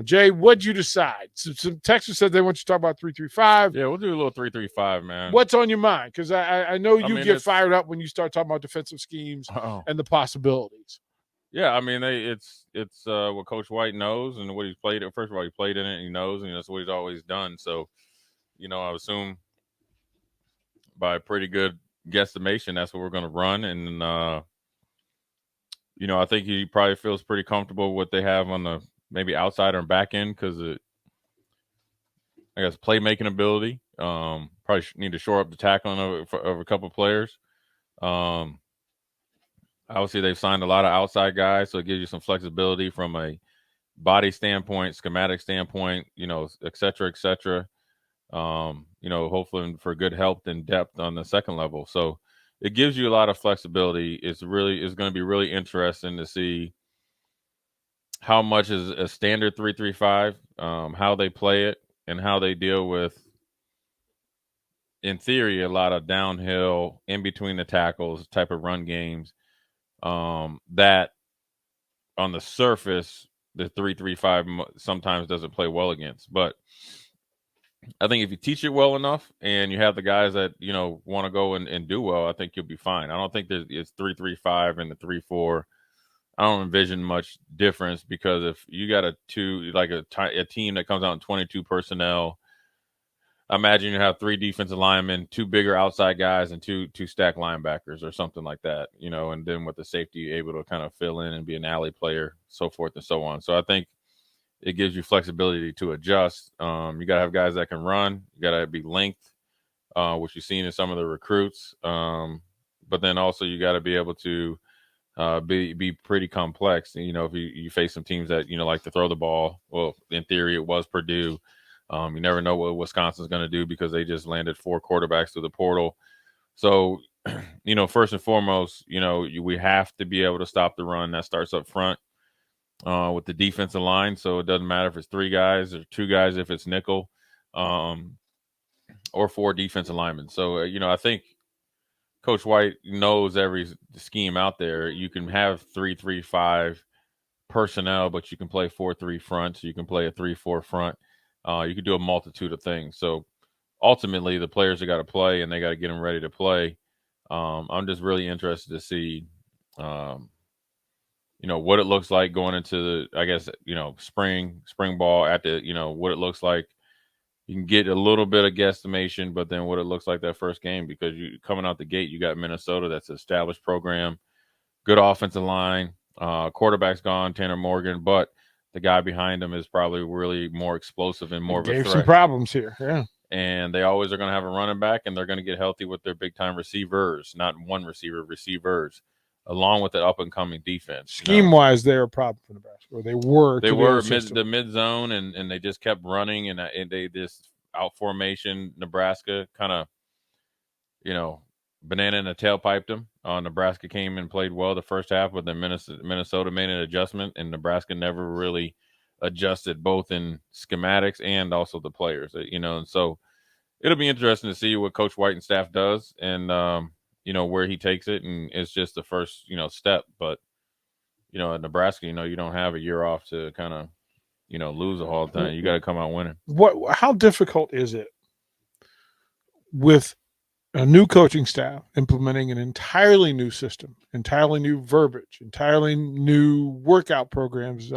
Jay, what'd you decide? Some Texas said they want you to talk about 3-3-5. Yeah, we'll do a little 3-3-5, man. What's on your mind? Because I know I you mean, get fired up when you start talking about defensive schemes and the possibilities. Yeah, I mean, it's what Coach White knows and what he's played. First of all, he played in it, and he knows, and that's what he's always done. So, I assume by a pretty good guesstimation, that's what we're going to run. And I think he probably feels pretty comfortable with what they have on the maybe outside or back end because I guess playmaking ability. Probably need to shore up the tackling of a couple of players. Um, Obviously, they've signed a lot of outside guys, so it gives you some flexibility from a body standpoint, schematic standpoint, et cetera, et cetera. Hopefully for good health and depth on the second level. So it gives you a lot of flexibility. It's going to be really interesting to see how much is a standard 3-3-5, how they play it, and how they deal with, in theory, a lot of downhill, in between the tackles type of run games. That on the surface, the 3-3-5 sometimes doesn't play well against. But I think if you teach it well enough and you have the guys that, want to go and do well, I think you'll be fine. I don't think it's 3-3-5 and the 3-4. I don't envision much difference because if you got a team that comes out in 22 personnel, I imagine you have 3 defensive linemen, 2 bigger outside guys, and two stack linebackers or something like that, and then with the safety able to kind of fill in and be an alley player, so forth and so on. So I think it gives you flexibility to adjust. You got to have guys that can run. You got to be length, which you've seen in some of the recruits. But then also you got to be able to be pretty complex. If you face some teams that like to throw the ball, well, in theory it was Purdue. You never know what Wisconsin's going to do because they just landed 4 quarterbacks through the portal. So, first and foremost, we have to be able to stop the run. That starts up front with the defensive line. So it doesn't matter if it's 3 guys or 2 guys if it's nickel, or 4 defensive linemen. So, I think Coach White knows every scheme out there. You can have 3-3-5 personnel, but you can play 4-3 front. You can play a 3-4 front. You can do a multitude of things. So ultimately, the players have got to play, and they got to get them ready to play. I'm just really interested to see, what it looks like going into the, I guess, spring ball at the, what it looks like. You can get a little bit of guesstimation, but then what it looks like that first game, because you coming out the gate, you got Minnesota, that's an established program, good offensive line, quarterback's gone, Tanner Morgan, but the guy behind him is probably really more explosive and more of a threat. Gave some problems here, yeah. And they always are going to have a running back, and they're going to get healthy with their big-time receivers, not one receiver, receivers, along with the up-and-coming defense. Scheme-wise, they're a problem for Nebraska. Or they were the mid-zone, and they just kept running, and they just out-formation Nebraska kind of, banana in the tail piped them. Nebraska came and played well the first half, but then Minnesota made an adjustment, and Nebraska never really adjusted both in schematics and also the players, and so it'll be interesting to see what Coach White and staff does and, where he takes it. And it's just the first, step. But, at Nebraska, you don't have a year off to kind of, lose the whole thing. You got to come out winning. How difficult is it with a new coaching staff implementing an entirely new system, entirely new verbiage, entirely new workout programs,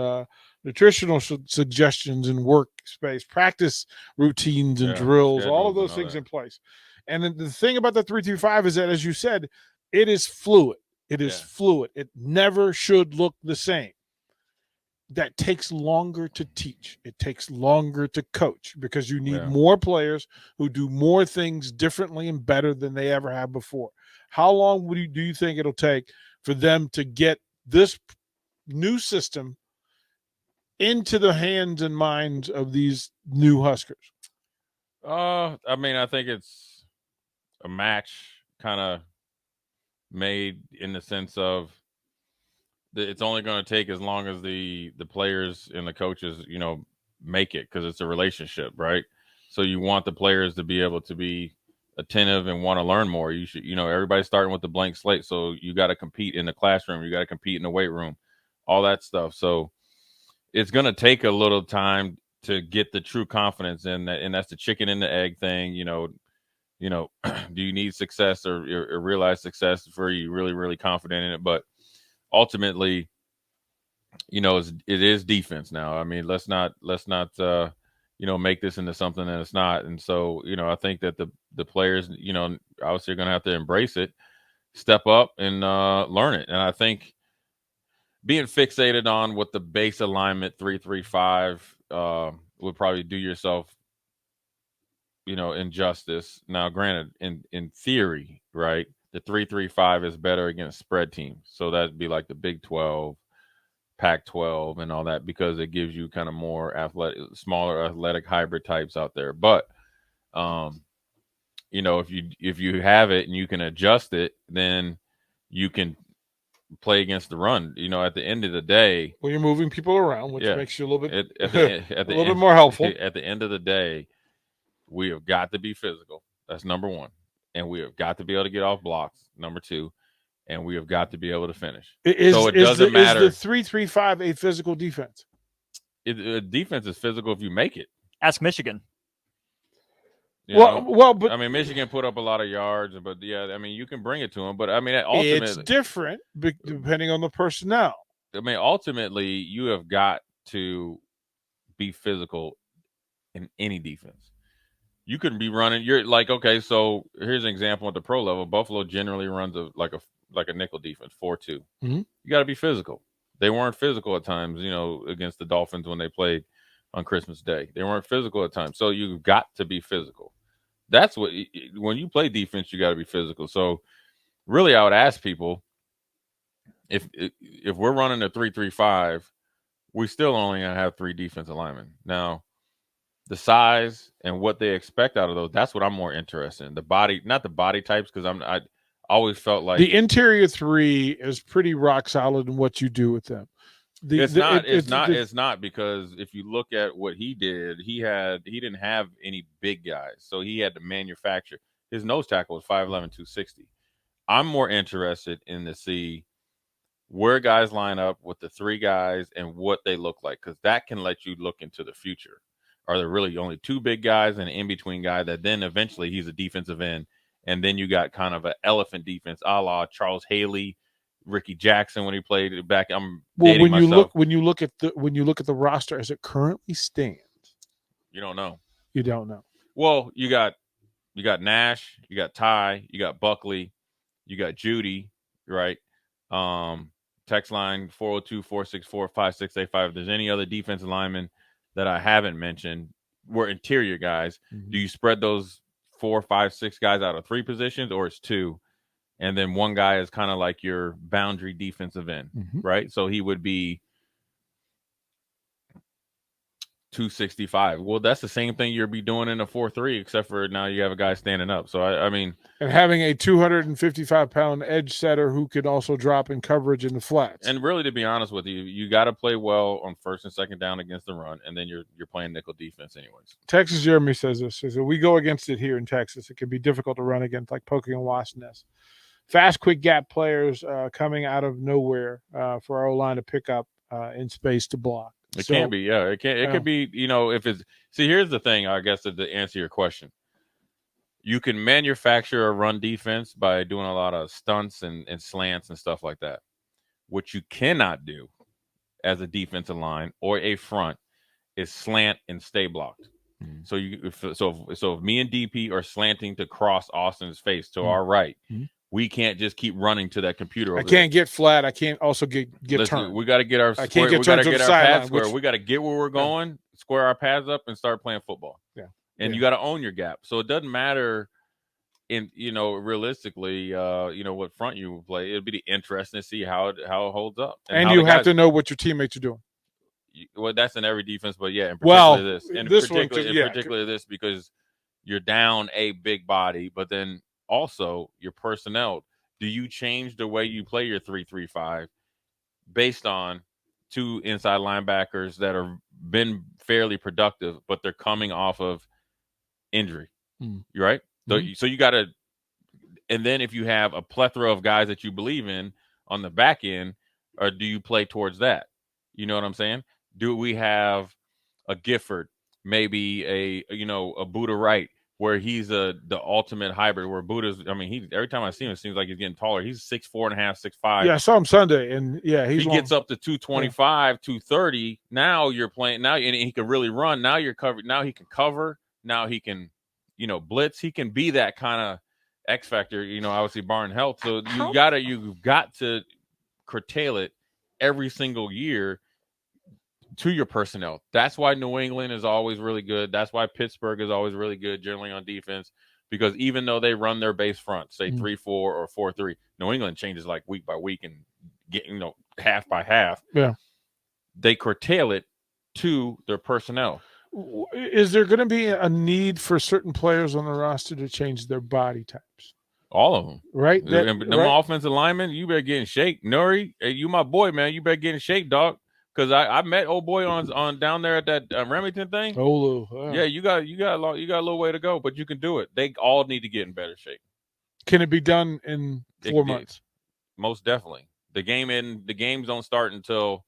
nutritional suggestions and workspace, practice routines and drills, all of those things in place. And the thing about the 3-2-5 is that, as you said, it is fluid. It is fluid. It never should look the same. That takes longer to teach. It takes longer to coach because you need more players who do more things differently and better than they ever have before. How long do you think it'll take for them to get this new system into the hands and minds of these new Huskers? I think it's a match kind of made in the sense of it's only going to take as long as the players and the coaches, make it, because it's a relationship, right? So you want the players to be able to be attentive and want to learn more. You should, everybody's starting with the blank slate. So you got to compete in the classroom. You got to compete in the weight room, all that stuff. So it's going to take a little time to get the true confidence in that, and that's the chicken and the egg thing. Do you need success or realize success before you really confident in it? But ultimately, it is defense now. I mean, let's not make this into something that it's not. And so, I think that the players, obviously are going to have to embrace it, step up and learn it. And I think being fixated on what the base alignment 3-3-5 would probably do yourself, injustice. Now, granted, in theory, right, the 3-3-5 is better against spread teams. So that'd be like the Big 12, Pac-12, and all that, because it gives you kind of more smaller athletic hybrid types out there. But if you have it and you can adjust it, then you can play against the run. At the end of the day, well, you're moving people around, which yeah, makes you a little bit at the a little end, bit more helpful. At the end of the day, we have got to be physical. That's number one, and we have got to be able to get off blocks. Number two, and we have got to be able to finish. So it doesn't matter. Is the 3-3-5 a physical defense? Defense is physical if you make it. Ask Michigan. But I mean, Michigan put up a lot of yards, but yeah, I mean, you can bring it to them, but I mean, ultimately, it's different depending on the personnel. I mean, ultimately, you have got to be physical in any defense. You couldn't be running. You're like, okay, so here's an example at the pro level. Buffalo generally runs like a nickel defense, 4-2. Mm-hmm. You got to be physical. They weren't physical at times, against the Dolphins when they played on Christmas Day. They weren't physical at times. So you've got to be physical. That's when you play defense, you got to be physical. So really, I would ask people, if we're running a 3-3-5, we still only gonna have 3 defensive linemen. Now, the size and what they expect out of those, that's what I'm more interested in. The body, not the body types, because I always felt like the interior 3 is pretty rock solid in what you do with them. It's not because if you look at what he did, he didn't have any big guys, so he had to manufacture. His nose tackle was 5'11", 260. I'm more interested in to see where guys line up with the 3 guys and what they look like, because that can let you look into the future. Are there really only 2 big guys and an in-between guy that then eventually he's a defensive end, and then you got kind of an elephant defense a la Charles Haley, Ricky Jackson when he played back. When you look at the roster as it currently stands, you don't know. You don't know. Well, you got Nash, you got Ty, you got Buckley, you got Judy, right? Text line 402-464-5685. If there's any other defensive linemen that I haven't mentioned, we're interior guys. Mm-hmm. Do you spread those 4, 5, 6 guys out of 3 positions, or it's 2? And then 1 guy is kind of like your boundary defensive end, mm-hmm. right? So he would be 265. Well, that's the same thing you'll be doing in a 4-3, except for now you have a guy standing up. So, I mean... And having a 255-pound edge setter who could also drop in coverage in the flats. And really, to be honest with you, you got to play well on first and second down against the run, and then you're playing nickel defense anyways. Texas Jeremy says this. Says we go against it here in Texas. It can be difficult to run against, like poking a wasp nest. Fast, quick gap players coming out of nowhere for our O-line to pick up in space to block. It can be, yeah. It could be, if it's – see, here's the thing, I guess, to answer your question. You can manufacture a run defense by doing a lot of stunts and slants and stuff like that. What you cannot do as a defensive line or a front is slant and stay blocked. Mm-hmm. So if me and DP are slanting to cross Austin's face to our right, mm-hmm. we can't just keep running to that computer. I can't get flat. I can't also get turned. We got to get our I can't get turned to the pads square. We got to get where we're going, square our pads up, and start playing football. Yeah. And you got to own your gap. So it doesn't matter realistically, what front you play. It'd be interesting to see how it holds up. And you have to know what your teammates are doing. Well, that's in every defense, but yeah, in particular this, because you're down a big body, but then also your personnel. Do you change the way you play your 3-3-5 based on 2 inside linebackers that have been fairly productive, but they're coming off of injury? You right? Mm-hmm. So you got to, and then if you have a plethora of guys that you believe in on the back end, or do you play towards that? You know what I'm saying? Do we have a Gifford, maybe a Buddha Wright, where he's the ultimate hybrid? Where Buddha's, I mean, he every time I see him, it seems like he's getting taller. He's 6'4.5", 6'5". Yeah, I saw him Sunday, and yeah, He he's gets long. up to 225, 230. Now you're playing. Now and he can really run. Now you're covered. Now he can cover. Now he can, blitz. He can be that kind of X factor. Obviously barring health. So you've got to curtail it every single year to your personnel. That's why New England is always really good. That's why Pittsburgh is always really good, generally on defense, because even though they run their base front, say 3-4 or 4-3, New England changes like week by week and get half by half. Yeah, they curtail it to their personnel. Is there going to be a need for certain players on the roster to change their body types? All of them, right? Them offensive linemen, you better get in shape. Nuri, hey, you my boy, man. You better get in shape, dog. Because I met old boy on down there at that Remington thing. Yeah, you got a little way to go, but you can do it. They all need to get in better shape. Can it be done in 4 months? Most definitely. The games don't start until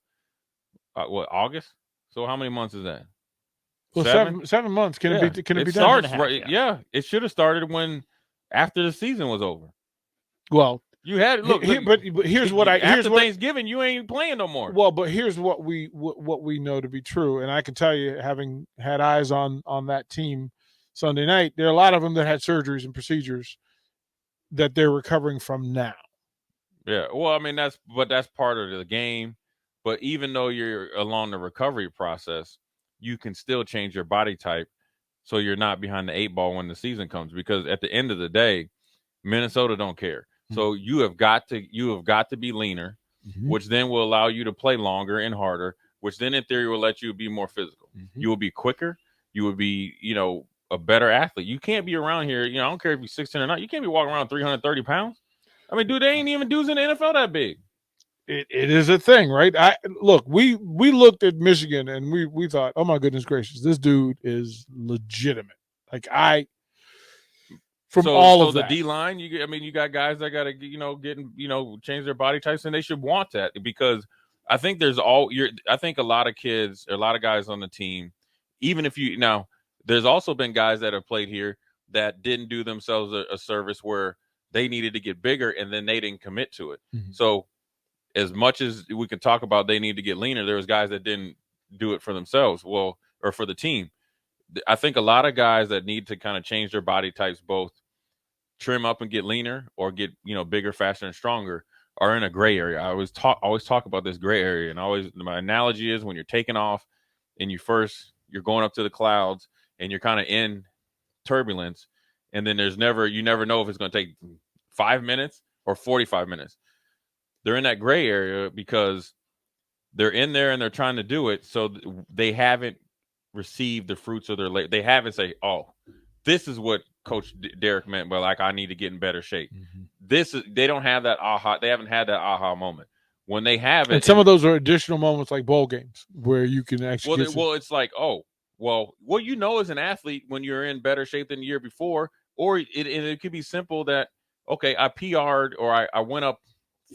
August. So how many months is that? Well, 7 months. Can it be? Can it be done? Starts right. Yeah, it should have started after the season was over. Well, you had but here's what after Thanksgiving you ain't playing no more. Well, but here's what we know to be true, and I can tell you, having had eyes on that team Sunday night, there are a lot of them that had surgeries and procedures that they're recovering from now. Yeah, well, I mean that's part of the game. But even though you're along the recovery process, you can still change your body type so you're not behind the 8 ball when the season comes. Because at the end of the day, Minnesota don't care. Mm-hmm. So you have got to be leaner, mm-hmm. which then will allow you to play longer and harder, which then in theory will let you be more physical. Mm-hmm. You will be quicker. You will be, a better athlete. You can't be around here. I don't care if you're 16 or not. You can't be walking around 330 pounds. I mean, dude, they ain't even dudes in the NFL that big. It is a thing, right? We looked at Michigan and we thought, oh my goodness gracious, this dude is legitimate. Like all of that. The D line, you got guys that got to change their body types, and they should want that because I think I think a lot of kids, a lot of guys on the team, even if there's also been guys that have played here that didn't do themselves a service where they needed to get bigger and then they didn't commit to it. Mm-hmm. So as much as we can talk about they need to get leaner, there was guys that didn't do it for themselves, or for the team. I think a lot of guys that need to kind of change their body types, both trim up and get leaner or get, bigger, faster, and stronger, are in a gray area. I always talk about this gray area, and my analogy is when you're taking off and you're going up to the clouds and you're kind of in turbulence, and then you never know if it's going to take 5 minutes or 45 minutes. They're in that gray area because they're in there and they're trying to do it. So they haven't received the fruits of their labor. They haven't say, oh, this is what Coach Derek meant by I need to get in better shape. Mm-hmm. They don't have that aha. They haven't had that aha moment. When they have it. And some of those are additional moments like bowl games where you can actually. Well, it's like, as an athlete when you're in better shape than the year before, or it could be simple that, okay, I PR'd or I went up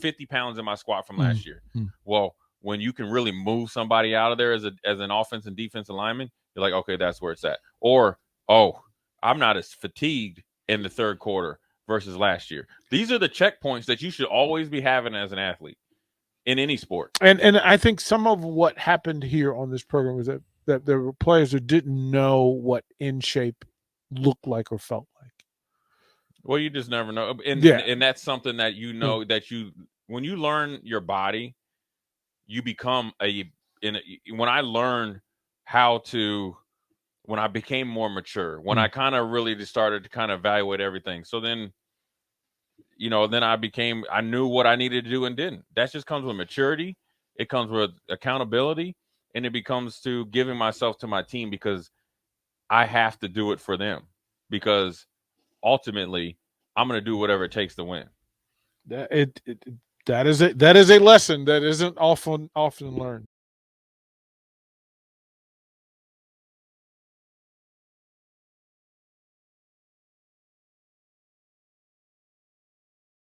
50 pounds in my squat from last year. Mm-hmm. Well, when you can really move somebody out of there as an offense and defensive lineman, you're like, okay, that's where it's at. Or, I'm not as fatigued in the third quarter versus last year. These are the checkpoints that you should always be having as an athlete in any sport. And I think some of what happened here on this program was that there were players who didn't know what in shape looked like or felt like. Well, you just never know. And that's something that when you learn your body, you become when I learned when I became more mature, when I kind of really just started to kind of evaluate everything. So then, then I knew what I needed to do and didn't. That just comes with maturity. It comes with accountability, and it becomes to giving myself to my team because I have to do it for them because ultimately I'm going to do whatever it takes to win. That is a lesson that isn't often learned.